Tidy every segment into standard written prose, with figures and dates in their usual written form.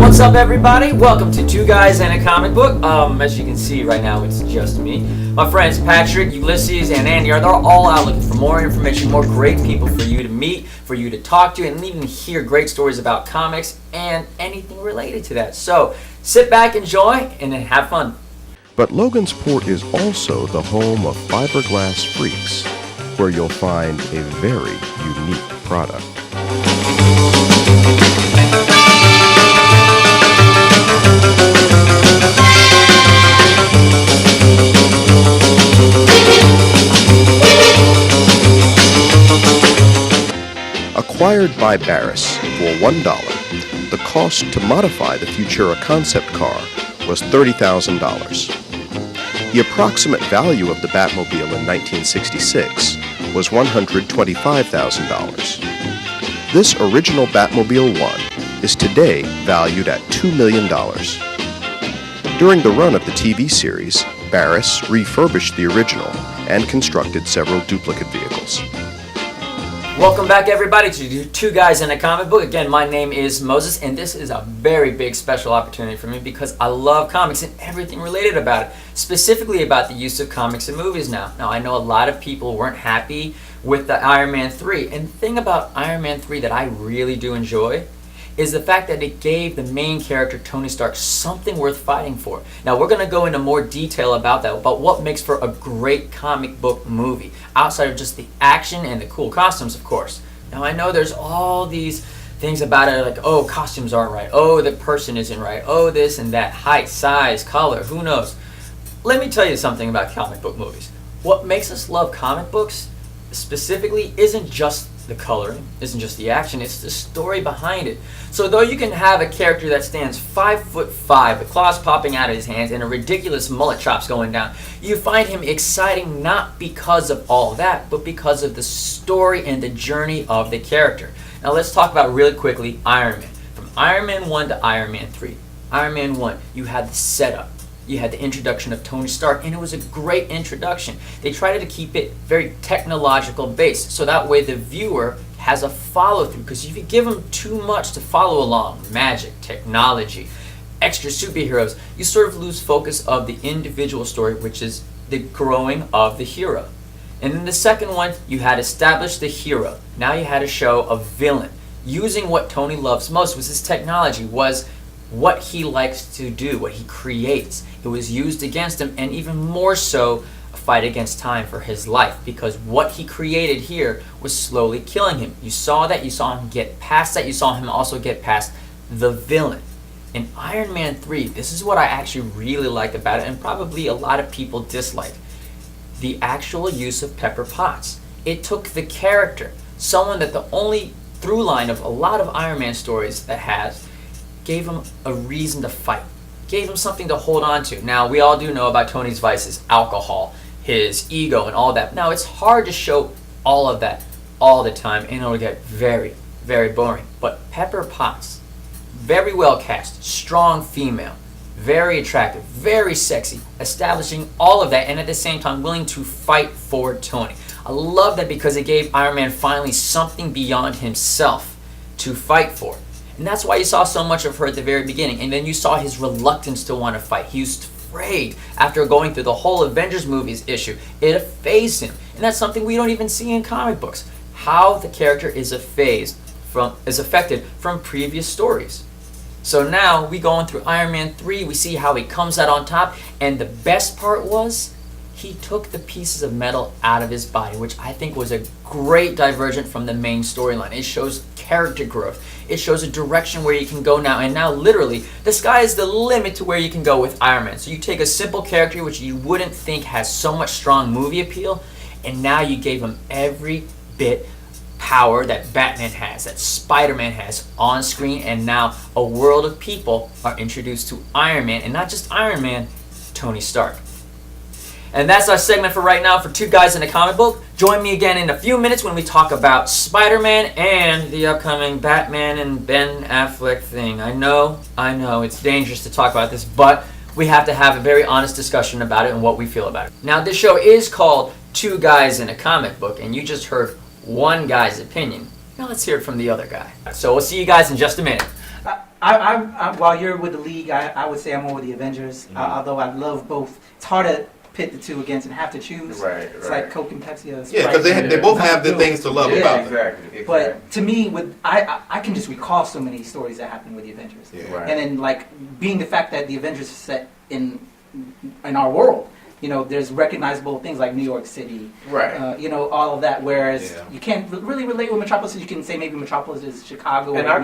What's up, everybody? Welcome to Two Guys and a Comic Book. As you can see right now, it's just me. My friends Patrick, Ulysses, and Andy they're all out looking for more information, more great people for you to meet, for you to talk to, and even hear great stories about comics and anything related to that. So sit back, enjoy, and then have fun. But Logansport is also the home of Fiberglass Freaks, where you'll find a very unique product. Acquired by Barris for $1, the cost to modify the Futura concept car was $30,000. The approximate value of the Batmobile in 1966 was $125,000. This original Batmobile 1 is today valued at $2 million. During the run of the TV series, Barris refurbished the original and constructed several duplicate vehicles. Welcome back, everybody, to Two Guys and a Comic Book. Again, my name is Moses, and this is a very big special opportunity for me because I love comics and everything related about it, specifically about the use of comics in movies now. Now, I know a lot of people weren't happy with the Iron Man 3, and the thing about Iron Man 3 that I really do enjoy is the fact that it gave the main character, Tony Stark, something worth fighting for. Now, we're going to go into more detail about that, about what makes for a great comic book movie, outside of just the action and the cool costumes, of course. Now, I know there's all these things about it, like, oh, costumes aren't right, oh, the person isn't right, oh, this and that, height, size, color, who knows. Let me tell you something about comic book movies. What makes us love comic books specifically isn't just the coloring, isn't just the action, it's the story behind it. So though you can have a character that stands 5'5", with claws popping out of his hands and a ridiculous mullet chops going down, you find him exciting not because of all that, but because of the story and the journey of the character. Now let's talk about really quickly Iron Man. From Iron Man 1 to Iron Man 3. Iron Man 1, you had the setup. You had the introduction of Tony Stark, and it was a great introduction. They tried to keep it very technological based, so that way the viewer has a follow-through, because if you give them too much to follow along, magic, technology, extra superheroes, you sort of lose focus of the individual story, which is the growing of the hero. And then the second one, you had established the hero. Now you had to show a villain. Using what Tony loves most was his technology, was what he likes to do, what he creates. It was used against him, and even more so, a fight against time for his life, because what he created here was slowly killing him. You saw that, you saw him get past that, you saw him also get past the villain. In Iron Man 3, this is what I actually really liked about it, and probably a lot of people dislike. The actual use of Pepper Potts. It took the character, someone that the only through line of a lot of Iron Man stories that has, gave him a reason to fight, gave him something to hold on to. Now, we all do know about Tony's vices, alcohol, his ego, and all that. Now, it's hard to show all of that all the time, and it'll get very, very boring. But Pepper Potts, very well cast, strong female, very attractive, very sexy, establishing all of that, and at the same time willing to fight for Tony. I love that because it gave Iron Man finally something beyond himself to fight for. And that's why you saw so much of her at the very beginning. And then you saw his reluctance to want to fight. He was afraid after going through the whole Avengers movies issue. It phased him. And that's something we don't even see in comic books. How the character is affected from previous stories. So now we going through Iron Man 3, we see how he comes out on top, and the best part was he took the pieces of metal out of his body, which I think was a great divergent from the main storyline. It shows character growth. It shows a direction where you can go now, and now literally the sky is the limit to where you can go with Iron Man. So you take a simple character which you wouldn't think has so much strong movie appeal, and now you gave him every bit power that Batman has, that Spider-Man has on screen, and now a world of people are introduced to Iron Man, and not just Iron Man, Tony Stark. And that's our segment for right now for Two Guys in a Comic Book. Join me again in a few minutes when we talk about Spider-Man and the upcoming Batman and Ben Affleck thing. I know, it's dangerous to talk about this, but we have to have a very honest discussion about it and what we feel about it. Now, this show is called Two Guys in a Comic Book, and you just heard one guy's opinion. Now let's hear it from the other guy. So we'll see you guys in just a minute. While you're with the League, I would say I'm more with the Avengers, although I love both. It's hard to pit the two against and have to choose. It's like Coke and Pepsi. Yeah, because they both have the things to love about them. Exactly. But to me, I can just recall so many stories that happened with the Avengers. And then like being the fact that the Avengers are set in our world. There's recognizable things like New York City, all of that. Whereas you can't really relate with Metropolis. You can say maybe Metropolis is Chicago. And or I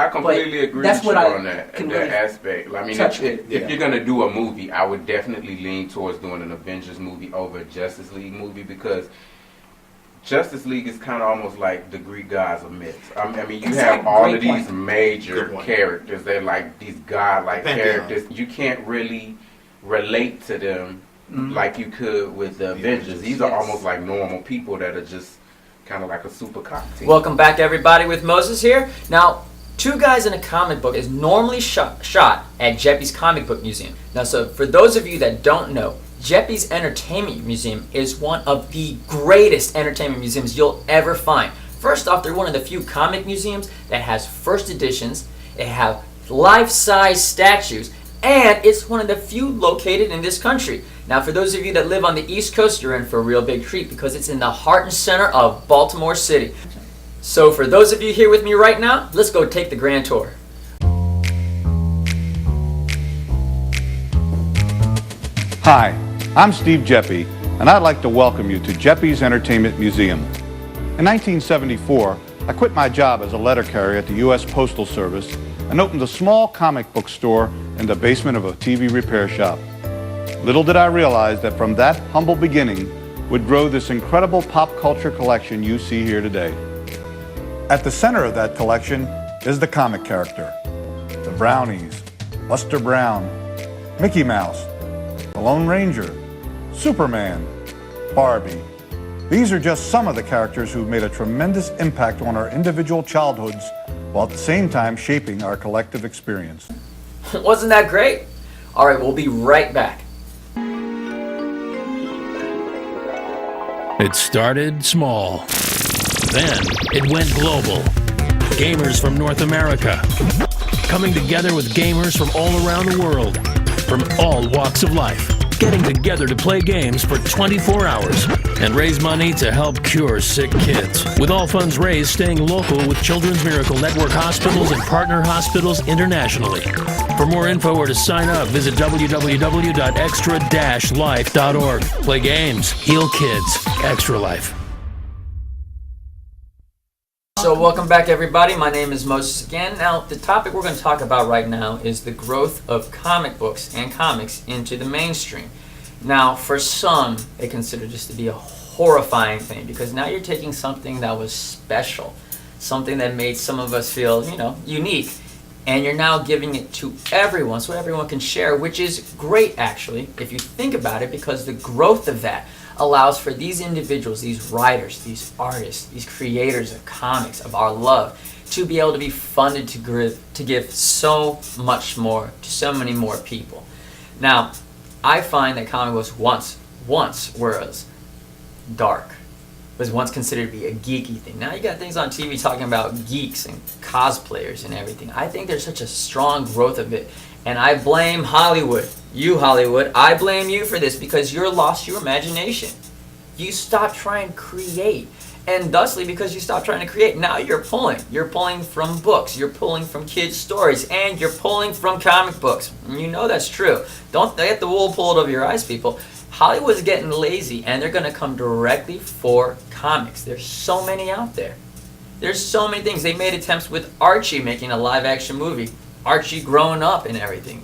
completely agree with you on that aspect. I mean, if you're gonna do a movie, I would definitely lean towards doing an Avengers movie over a Justice League movie, because Justice League is kind of almost like the Greek gods of myths. I mean, you have all of these major characters. They're like these god-like characters. You can't really relate to them like you could with the Avengers. These are almost like normal people that are just kind of like a super cop team. Welcome back, everybody, with Moses here. Now, Two Guys in a Comic Book is normally shot at Jeppy's Comic Book Museum. Now, so for those of you that don't know, Jeppy's Entertainment Museum is one of the greatest entertainment museums you'll ever find. First off, they're one of the few comic museums that has first editions. They have life-size statues, and it's one of the few located in this country. Now, for those of you that live on the East Coast, you're in for a real big treat because it's in the heart and center of Baltimore City. So for those of you here with me right now, let's go take the grand tour. Hi, I'm Steve Jeppy, and I'd like to welcome you to Jeppy's Entertainment Museum. In 1974, I quit my job as a letter carrier at the U.S. Postal Service and opened a small comic book store in the basement of a TV repair shop. Little did I realize that from that humble beginning would grow this incredible pop culture collection you see here today. At the center of that collection is the comic character, the Brownies, Buster Brown, Mickey Mouse, the Lone Ranger, Superman, Barbie. These are just some of the characters who've made a tremendous impact on our individual childhoods while at the same time shaping our collective experience. Wasn't that great? All right, we'll be right back. It started small. Then it went global. Gamers from North America coming together with gamers from all around the world, from all walks of life, getting together to play games for 24 hours and raise money to help cure sick kids. With all funds raised staying local with Children's Miracle Network hospitals and partner hospitals internationally. For more info or to sign up, visit www.extra-life.org. Play games, heal kids, Extra Life. So welcome back, everybody. My name is Moses again. Now, the topic we're going to talk about right now is the growth of comic books and comics into the mainstream. Now, for some, they consider this to be a horrifying thing because now you're taking something that was special, something that made some of us feel, unique, and you're now giving it to everyone so everyone can share, which is great, actually, if you think about it, because the growth of that allows for these individuals, these writers, these artists, these creators of comics, of our love, to be able to be funded to give so much more to so many more people. Now, I find that comic books once was dark, was once considered to be a geeky thing. Now you got things on TV talking about geeks and cosplayers and everything. I think there's such a strong growth of it, and I blame Hollywood. You, Hollywood, I blame you for this because you lost your imagination. You stopped trying to create And thusly, because you stopped trying to create, now you're pulling. You're pulling from books, you're pulling from kids' stories, and you're pulling from comic books. And you know that's true. Don't get the wool pulled over your eyes, people. Hollywood's getting lazy, and they're going to come directly for comics. There's so many out there. There's so many things. They made attempts with Archie making a live-action movie. Archie growing up and everything.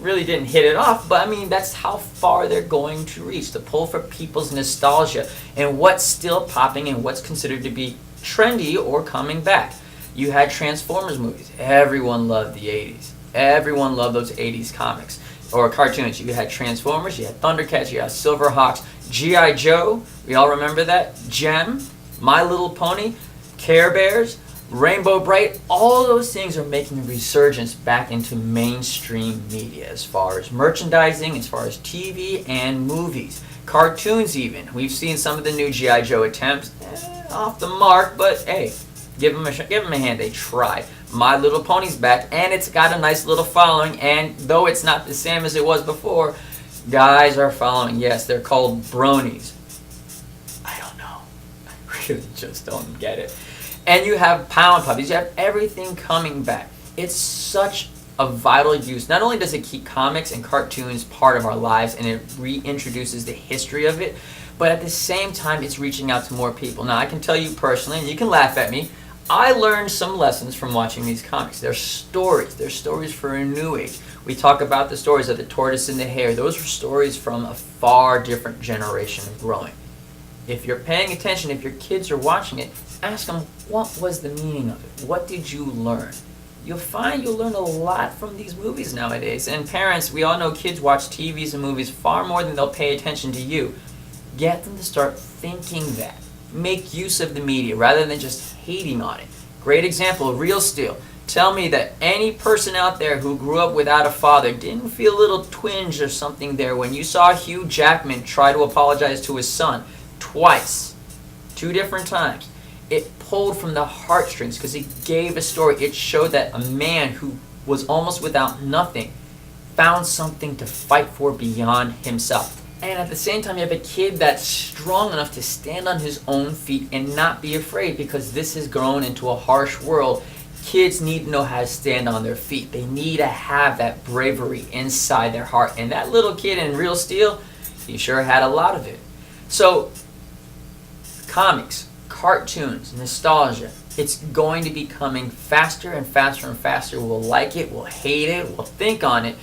Really didn't hit it off, but I mean, that's how far they're going to reach, to pull for people's nostalgia and what's still popping and what's considered to be trendy or coming back. You had Transformers movies. Everyone loved the 80s. Everyone loved those 80s comics or cartoons. You had Transformers, you had Thundercats, you had Silverhawks, G.I. Joe, we all remember that, Gem, My Little Pony, Care Bears, Rainbow Bright. All those things are making a resurgence back into mainstream media as far as merchandising, as far as TV and movies. Cartoons even. We've seen some of the new G.I. Joe attempts. Off the mark, but hey, give them a hand. They tried. My Little Pony's back, and it's got a nice little following, and though it's not the same as it was before, guys are following. Yes, they're called bronies. I don't know. I really just don't get it. And you have Pound Puppies. You have everything coming back. It's such a vital use. Not only does it keep comics and cartoons part of our lives and it reintroduces the history of it, but at the same time it's reaching out to more people. Now I can tell you personally, and you can laugh at me, I learned some lessons from watching these comics. They're stories for a new age. We talk about the stories of the tortoise and the hare. Those are stories from a far different generation of growing. If you're paying attention, if your kids are watching it, ask them, what was the meaning of it? What did you learn? You'll find you'll learn a lot from these movies nowadays. And parents, we all know kids watch TVs and movies far more than they'll pay attention to you. Get them to start thinking that. Make use of the media rather than just hating on it. Great example, Real Steel. Tell me that any person out there who grew up without a father didn't feel a little twinge or something there when you saw Hugh Jackman try to apologize to his son twice, 2 different times. It pulled from the heartstrings because it gave a story. It showed that a man who was almost without nothing found something to fight for beyond himself. And at the same time, you have a kid that's strong enough to stand on his own feet and not be afraid, because this has grown into a harsh world. Kids need to know how to stand on their feet. They need to have that bravery inside their heart. And that little kid in Real Steel, he sure had a lot of it. So, comics, cartoons, nostalgia, it's going to be coming faster and faster and faster. We'll like it, we'll hate it, we'll think on it.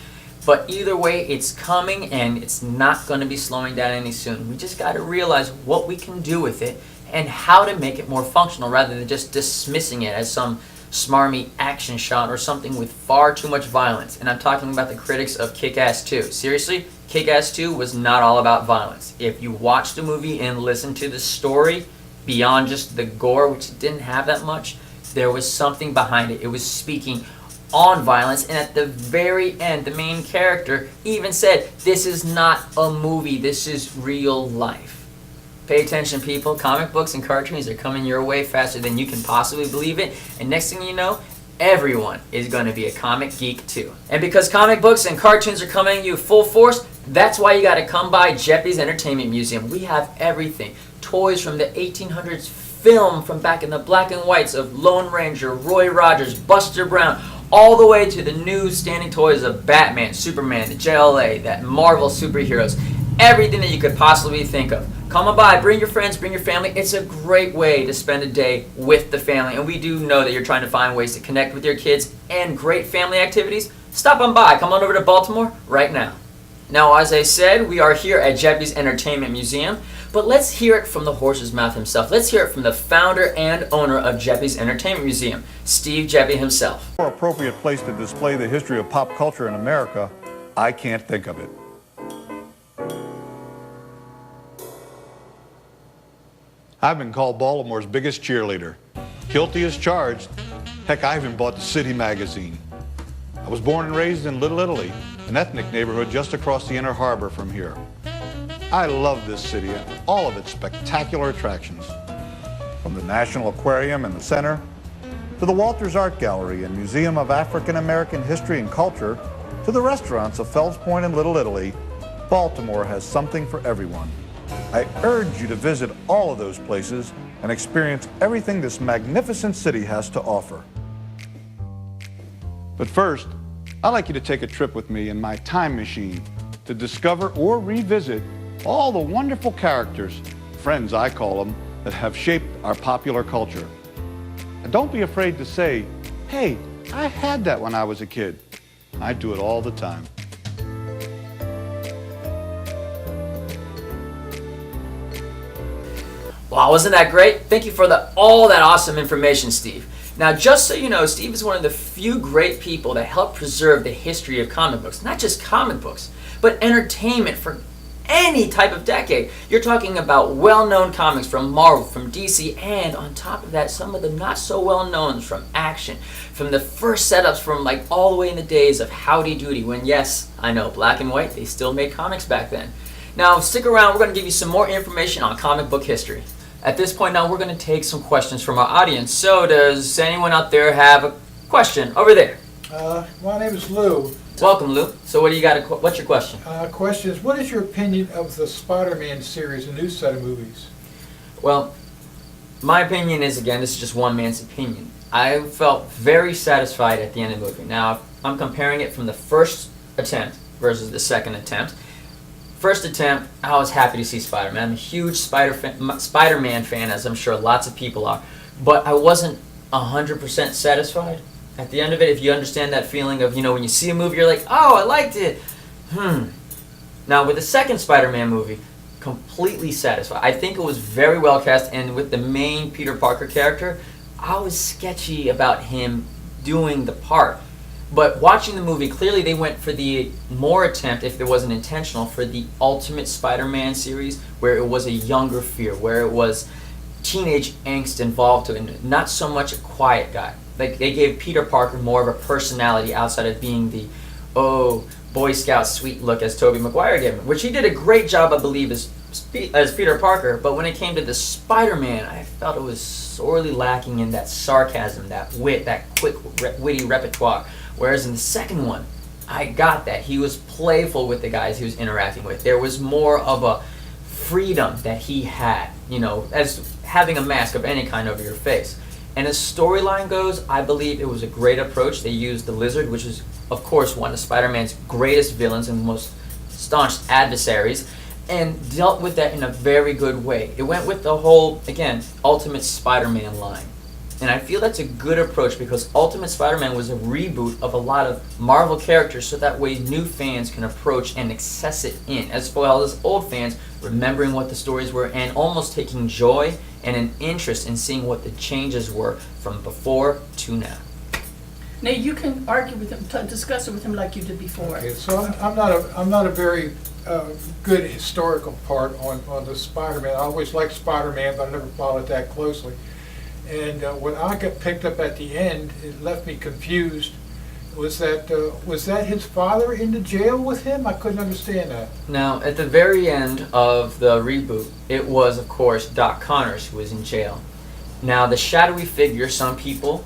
But either way, it's coming and it's not going to be slowing down any soon. We just got to realize what we can do with it and how to make it more functional rather than just dismissing it as some smarmy action shot or something with far too much violence. And I'm talking about the critics of Kick-Ass 2. Seriously, Kick-Ass 2 was not all about violence. If you watch the movie and listen to the story beyond just the gore, which didn't have that much, there was something behind it. It was speaking on violence, and at the very end, the main character even said, this is not a movie, this is real life. Pay attention, people. Comic books and cartoons are coming your way faster than you can possibly believe it, and next thing you know, everyone is going to be a comic geek too. And because comic books and cartoons are coming at you full force, that's why you got to come by Jeppy's Entertainment Museum. We have everything. Toys from the 1800s, film from back in the black and whites of Lone Ranger, Roy Rogers, Buster Brown, all the way to the new standing toys of Batman, Superman, the JLA, that Marvel superheroes, everything that you could possibly think of. Come on by, bring your friends, bring your family. It's a great way to spend a day with the family, and we do know that you're trying to find ways to connect with your kids and great family activities. Stop on by, come on over to Baltimore right now. Now, as I said, we are here at Jeppy's Entertainment Museum, but let's hear it from the horse's mouth himself. Let's hear it from the founder and owner of Jeppy's Entertainment Museum, Steve Jeppy himself. A more appropriate place to display the history of pop culture in America, I can't think of it. I've been called Baltimore's biggest cheerleader. Guilty as charged. Heck, I even bought the City magazine. I was born and raised in Little Italy, an ethnic neighborhood just across the Inner Harbor from here. I love this city and all of its spectacular attractions. From the National Aquarium in the center, to the Walters Art Gallery and Museum of African American History and Culture, to the restaurants of Fells Point and Little Italy, Baltimore has something for everyone. I urge you to visit all of those places and experience everything this magnificent city has to offer. But first, I'd like you to take a trip with me in my time machine to discover or revisit all the wonderful characters, friends I call them, that have shaped our popular culture. And don't be afraid to say, hey, I had that when I was a kid. I do it all the time. Wow, wasn't that great? Thank you for all that awesome information, Steve. Now, just so you know, Steve is one of the few great people that help preserve the history of comic books. Not just comic books, but entertainment for any type of decade. You're talking about well-known comics from Marvel, from DC, and on top of that, some of the not so well-known from action, from the first setups from like all the way in the days of Howdy Doody, when yes, I know, black and white, they still made comics back then. Now, stick around, we're going to give you some more information on comic book history. At this point now, we're going to take some questions from our audience. So does anyone out there have a question? Over there. My name is Lou. Welcome, Lou. So what do you got? What's your question? Question is, what is your opinion of the Spider-Man series, a new set of movies? Well, my opinion is, again, this is just one man's opinion. I felt very satisfied at the end of the movie. Now, I'm comparing it from the first attempt versus the second attempt. First attempt, I was happy to see Spider-Man. I'm a huge Spider-Man fan, as I'm sure lots of people are. But I wasn't 100% satisfied. At the end of it, if you understand that feeling of, when you see a movie, you're like, oh, I liked it. Now, with the second Spider-Man movie, completely satisfied. I think it was very well cast, and with the main Peter Parker character, I was sketchy about him doing the part. But watching the movie, clearly they went for the more attempt, if it wasn't intentional, for the Ultimate Spider-Man series, where it was a younger fear, where it was teenage angst involved to it, and not so much a quiet guy. Like, they gave Peter Parker more of a personality outside of being the, Boy Scout sweet look as Tobey Maguire gave him, which he did a great job, I believe, as Peter Parker. But when it came to the Spider-Man, I felt it was sorely lacking in that sarcasm, that wit, that quick, witty repertoire. Whereas in the second one, I got that. He was playful with the guys he was interacting with. There was more of a freedom that he had, as having a mask of any kind over your face. And as storyline goes, I believe it was a great approach. They used the Lizard, which is, of course, one of Spider-Man's greatest villains and most staunch adversaries, and dealt with that in a very good way. It went with the whole, again, Ultimate Spider-Man line. And I feel that's a good approach because Ultimate Spider-Man was a reboot of a lot of Marvel characters, so that way new fans can approach and access it in, as well as old fans remembering what the stories were and almost taking joy and an interest in seeing what the changes were from before to now. Now you can argue with him, discuss it with him like you did before. Okay, so I'm not a very good historical part on the Spider-Man. I always liked Spider-Man, but I never followed that closely. And when I got picked up at the end, it left me confused. Was that his father in the jail with him? I couldn't understand that. Now, at the very end of the reboot, it was, of course, Doc Connors who was in jail. Now, the shadowy figure, some people,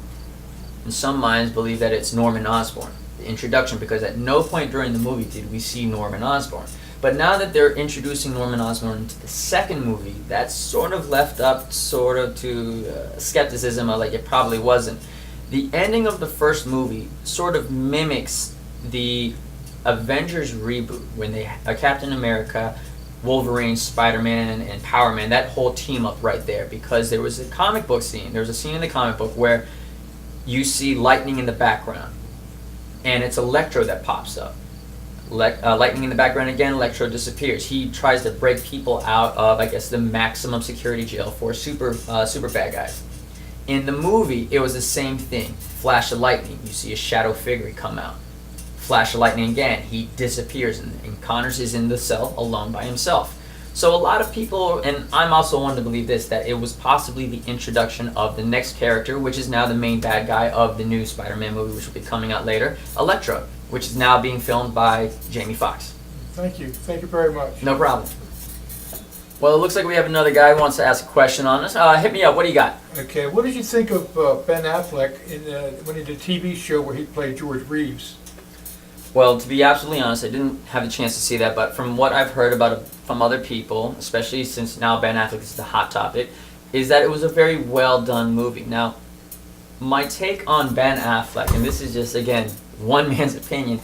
in some minds, believe that it's Norman Osborn, the introduction, because at no point during the movie did we see Norman Osborn. But now that they're introducing Norman Osborn into the second movie, that's sort of left up to skepticism of like it probably wasn't. The ending of the first movie sort of mimics the Avengers reboot when they Captain America, Wolverine, Spider-Man, and Power Man, that whole team up right there, because there was a comic book scene. There was a scene in the comic book where you see lightning in the background, and it's Electro that pops up. Lightning in the background again, Electro disappears. He tries to break people out of, I guess, the maximum security jail for super bad guys. In the movie, it was the same thing. Flash of lightning, you see a shadow figure come out. Flash of lightning again, he disappears, and Connors is in the cell alone by himself. So a lot of people, and I'm also one to believe this, that it was possibly the introduction of the next character, which is now the main bad guy of the new Spider-Man movie, which will be coming out later, Electro, which is now being filmed by Jamie Foxx. Thank you. Thank you very much. No problem. Well, it looks like we have another guy who wants to ask a question on us. Hit me up. What do you got? Okay. What did you think of Ben Affleck when he did the TV show where he played George Reeves? Well, to be absolutely honest, I didn't have a chance to see that, but from what I've heard about it from other people, especially since now Ben Affleck is the hot topic, is that it was a very well done movie. Now, my take on Ben Affleck, and this is just, again, one man's opinion,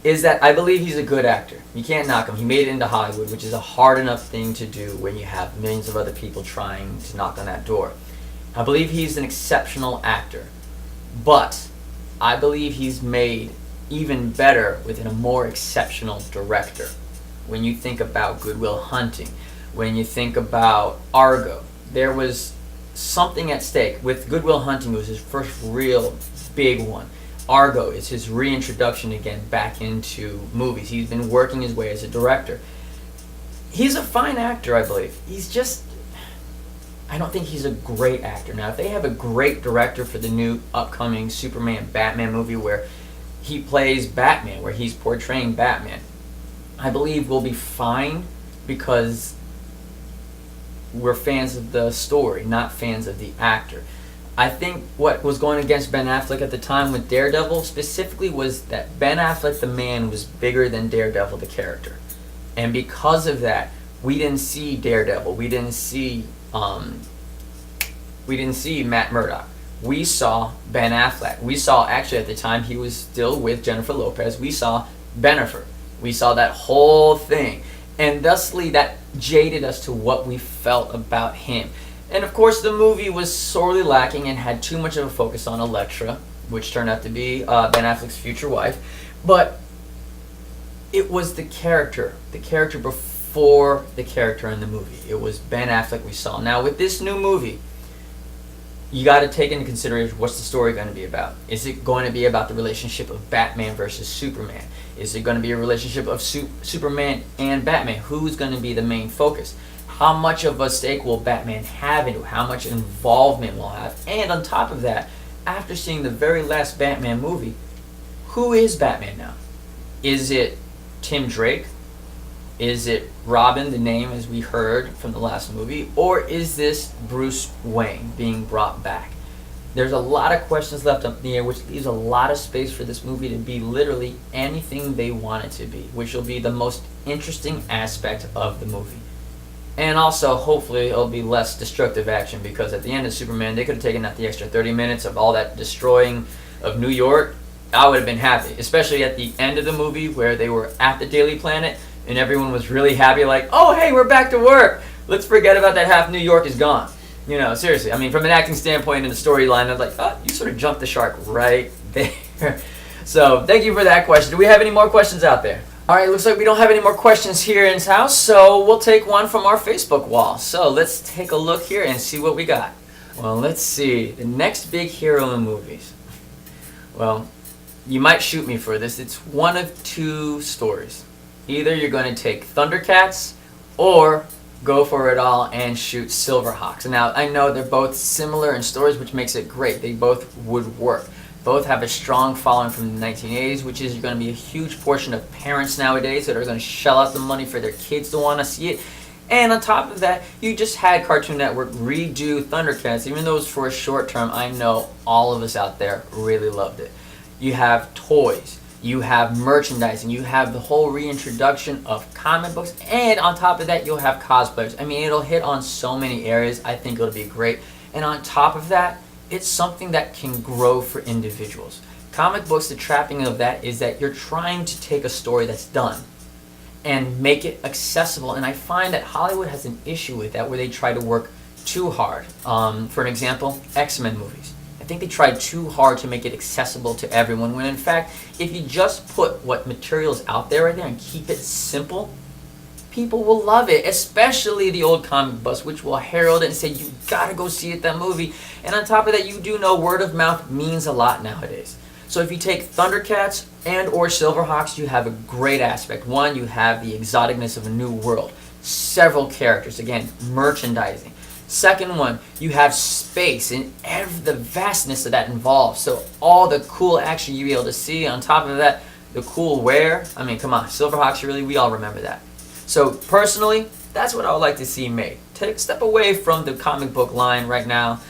is that I believe he's a good actor. You can't knock him. He made it into Hollywood, which is a hard enough thing to do when you have millions of other people trying to knock on that door. I believe he's an exceptional actor, but I believe he's made even better with a more exceptional director. When you think about Good Will Hunting, when you think about Argo, there was something at stake. With Good Will Hunting, it was his first real big one. Argo is his reintroduction again back into movies. He's been working his way as a director. He's a fine actor, I believe. He's just, I don't think he's a great actor. Now, if they have a great director for the new upcoming Superman Batman movie where he plays Batman, where he's portraying Batman, I believe we'll be fine because we're fans of the story, not fans of the actor. I think what was going against Ben Affleck at the time with Daredevil specifically was that Ben Affleck the man was bigger than Daredevil the character. And because of that, we didn't see Daredevil. We didn't see Matt Murdock. We saw Ben Affleck. We saw, actually at the time he was still with Jennifer Lopez, we saw Bennifer. We saw that whole thing. And thusly that jaded us to what we felt about him. And of course the movie was sorely lacking and had too much of a focus on Elektra, which turned out to be Ben Affleck's future wife. But it was the character before the character in the movie. It was Ben Affleck we saw. Now with this new movie, you got to take into consideration what's the story going to be about. Is it going to be about the relationship of Batman versus Superman? Is it going to be a relationship of Superman and Batman? Who's going to be the main focus? How much of a stake will Batman have into it? How much involvement will have? And on top of that, after seeing the very last Batman movie, who is Batman now? Is it Tim Drake? Is it Robin, the name as we heard from the last movie? Or is this Bruce Wayne being brought back? There's a lot of questions left up in the air, which leaves a lot of space for this movie to be literally anything they want it to be, which will be the most interesting aspect of the movie. And also, hopefully, it'll be less destructive action, because at the end of Superman, they could have taken out the extra 30 minutes of all that destroying of New York. I would have been happy, especially at the end of the movie where they were at the Daily Planet and everyone was really happy, like, oh, hey, we're back to work. Let's forget about that half New York is gone. You know, seriously. I mean, from an acting standpoint and the storyline, I was like, oh, you sort of jumped the shark right there. So, thank you for that question. Do we have any more questions out there? All right, looks like we don't have any more questions here in his house, so we'll take one from our Facebook wall. So let's take a look here and see what we got. Well, let's see. The next big hero in movies. Well, you might shoot me for this. It's one of two stories. Either you're going to take Thundercats or go for it all and shoot Silverhawks. Now, I know they're both similar in stories, which makes it great. They both would work. Both have a strong following from the 1980s, which is going to be a huge portion of parents nowadays that are going to shell out the money for their kids to want to see it. And on top of that, you just had Cartoon Network redo Thundercats. Even though it was for a short term, I know all of us out there really loved it. You have toys, you have merchandising, you have the whole reintroduction of comic books, and on top of that, you'll have cosplayers. I mean, it'll hit on so many areas. I think it'll be great. And on top of that, it's something that can grow for individuals. Comic books, the trapping of that is that you're trying to take a story that's done and make it accessible. And I find that Hollywood has an issue with that, where they try to work too hard. For an example, X-Men movies. I think they tried too hard to make it accessible to everyone, when in fact, if you just put what materials out there right there and keep it simple, people will love it, especially the old comic buffs, which will herald it and say, you gotta go see it, that movie. And on top of that, you do know word of mouth means a lot nowadays. So if you take Thundercats and or Silverhawks, you have a great aspect. One, you have the exoticness of a new world. Several characters, again, merchandising. Second one, you have space and the vastness of that involved. So all the cool action you'll be able to see. On top of that, the cool wear. I mean, come on, Silverhawks, really, we all remember that. So personally, that's what I would like to see made. Step away from the comic book line right now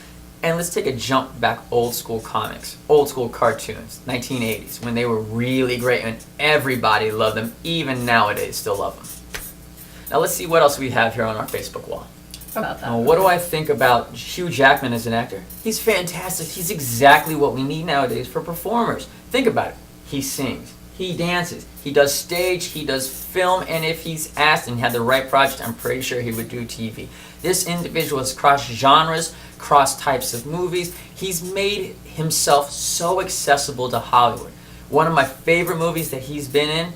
And let's take a jump back, old school comics, old school cartoons, 1980s, when they were really great and everybody loved them, even nowadays still love them. Now let's see what else we have here on our Facebook wall. About that. What do I think about Hugh Jackman as an actor? He's fantastic. He's exactly what we need nowadays for performers. Think about it. He sings, he dances, he does stage, he does film, and if he's asked and had the right project, I'm pretty sure he would do TV. This individual has crossed genres, crossed types of movies. He's made himself so accessible to Hollywood. One of my favorite movies that he's been in,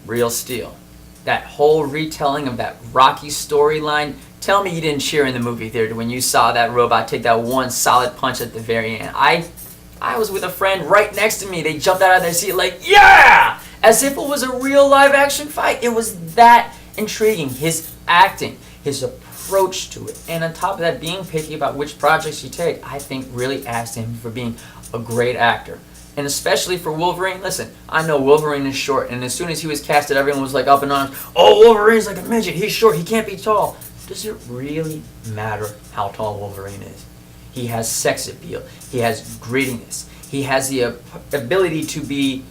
Real Steel. That whole retelling of that Rocky storyline. Tell me you didn't cheer in the movie theater when you saw that robot take that one solid punch at the very end. I was with a friend right next to me. They jumped out of their seat like, yeah! As if it was a real live action fight. It was that intriguing. His acting, his approach to it. And on top of that, being picky about which projects you take, I think really adds to him for being a great actor. And especially for Wolverine, listen, I know Wolverine is short, and as soon as he was casted, everyone was like up in arms, oh, Wolverine's like a midget, he's short, he can't be tall. Does it really matter how tall Wolverine is? He has sex appeal, he has grittiness, he has the ability to be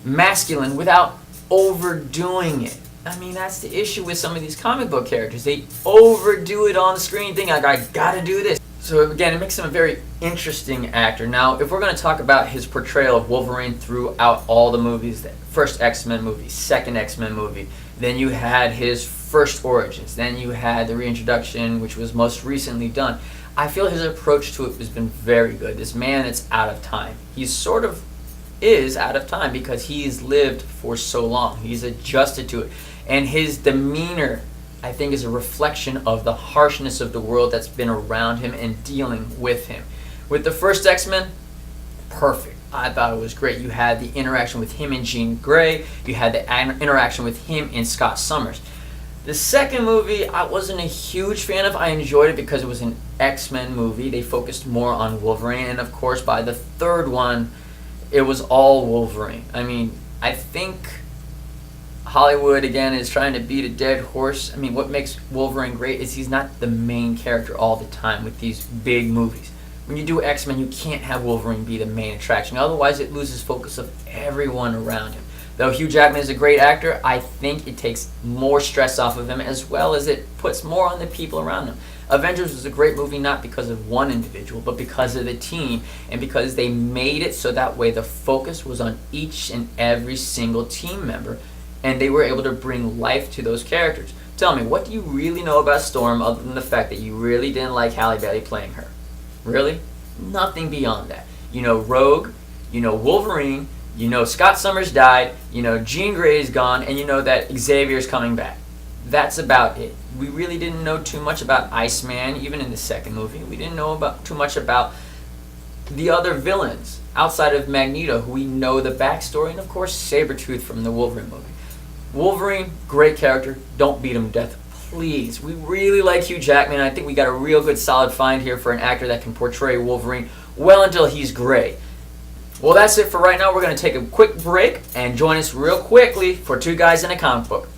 masculine without overdoing it. I mean, that's the issue with some of these comic book characters. They overdo it on the screen, thinking like, I gotta do this. So again, it makes him a very interesting actor. Now, if we're going to talk about his portrayal of Wolverine throughout all the movies, the first X-Men movie, second X-Men movie, then you had his first origins, then you had the reintroduction, which was most recently done. I feel his approach to it has been very good. This man is out of time. He sort of is out of time because he's lived for so long. He's adjusted to it. And his demeanor, I think, is a reflection of the harshness of the world that's been around him and dealing with him. With the first X-Men, perfect. I thought it was great. You had the interaction with him and Jean Grey. You had the interaction with him and Scott Summers. The second movie, I wasn't a huge fan of. I enjoyed it because it was an X-Men movie. They focused more on Wolverine. And of course, by the third one, it was all Wolverine. I mean, I think Hollywood, again, is trying to beat a dead horse. I mean, what makes Wolverine great is he's not the main character all the time with these big movies. When you do X-Men, you can't have Wolverine be the main attraction. Otherwise, it loses focus of everyone around him. Though Hugh Jackman is a great actor, I think it takes more stress off of him as well as it puts more on the people around him. Avengers was a great movie not because of one individual, but because of the team and because they made it so that way the focus was on each and every single team member and they were able to bring life to those characters. Tell me, what do you really know about Storm other than the fact that you really didn't like Halle Berry playing her? Really? Nothing beyond that. You know Rogue, you know Wolverine, you know Scott Summers died, you know Jean Grey is gone, and you know that Xavier's coming back. That's about it. We really didn't know too much about Iceman, even in the second movie. We didn't know too much about the other villains outside of Magneto, who we know the backstory, and of course Sabretooth from the Wolverine movie. Wolverine, great character. Don't beat him to death, please. We really like Hugh Jackman. I think we got a real good solid find here for an actor that can portray Wolverine well until he's gray. Well, that's it for right now. We're going to take a quick break and join us real quickly for Two Guys in a Comic Book.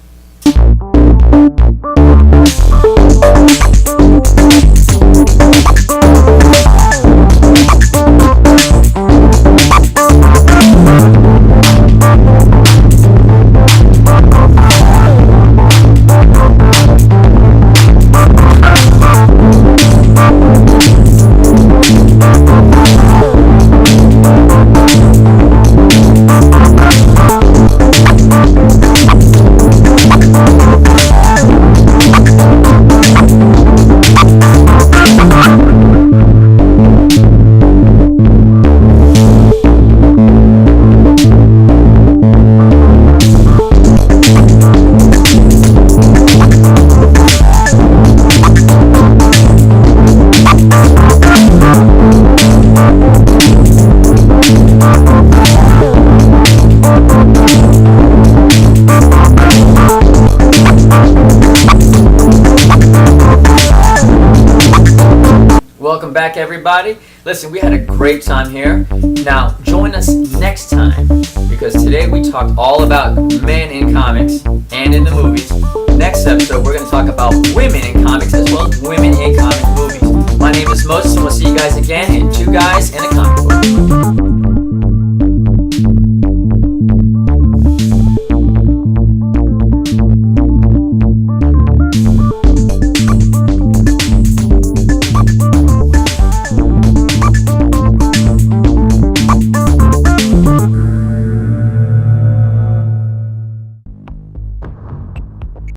Welcome back, everybody. Listen, we had a great time here. Now, join us next time, because today we talked all about men in comics and in the movies. Next episode, we're going to talk about women in comics as well as women in comic movies. My My name is Moses, and we'll see you guys again in 2